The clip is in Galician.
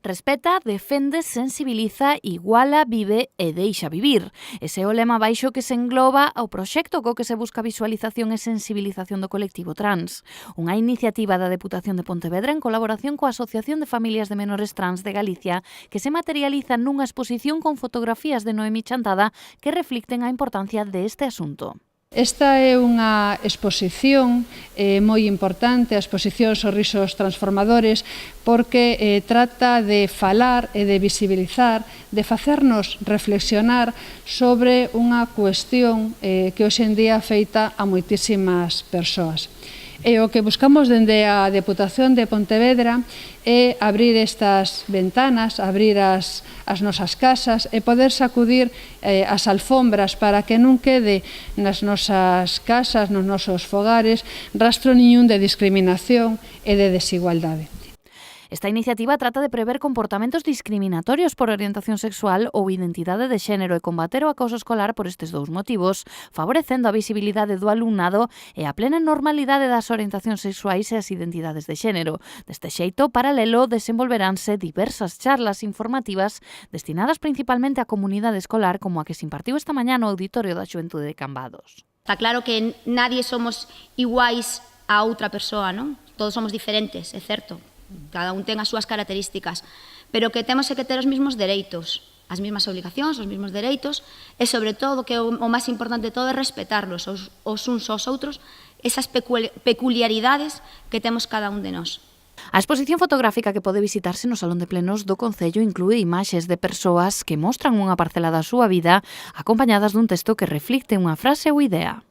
Respeta, defende, sensibiliza, iguala, vive e deixa vivir. Ese é o lema baixo que se engloba ao proxecto co que se busca visualización e sensibilización do colectivo trans. Unha iniciativa da Deputación de Pontevedra en colaboración coa Asociación de Familias de Menores Trans de Galicia que se materializa nunha exposición con fotografías de Noemí Chantada que reflicten a importancia deste asunto. Esta é unha exposición moi importante, a exposición Sorrisos Transformadores, porque trata de falar e de visibilizar, de facernos reflexionar sobre unha cuestión que hoxe en día afecta a moitísimas persoas. E o que buscamos dende a Deputación de Pontevedra é abrir estas ventanas, abrir as nosas casas e poder sacudir as alfombras para que non quede nas nosas casas, nos nosos fogares, rastro niñún de discriminación e de desigualdade. Esta iniciativa trata de prever comportamentos discriminatorios por orientación sexual ou identidade de xénero e combater o acoso escolar por estes dous motivos, favorecendo a visibilidade do alumnado e a plena normalidade das orientacións sexuais e as identidades de xénero. Deste xeito, paralelo, desenvolveránse diversas charlas informativas destinadas principalmente á comunidade escolar como a que se impartiu esta mañá no Auditorio da Xuventude de Cambados. Está claro que nadie somos iguais a outra persoa, non? Todos somos diferentes, é certo. Cada un ten as súas características, pero que temos que ter os mesmos dereitos, as mesmas obligacións, os mesmos dereitos, e sobre todo, que o máis importante de todo é respetarlos os uns aos outros, esas peculiaridades que temos cada un de nós. A exposición fotográfica que pode visitarse no Salón de Plenos do Concello inclúe imaxes de persoas que mostran unha parcela da súa vida acompañadas dun texto que reflicte unha frase ou idea.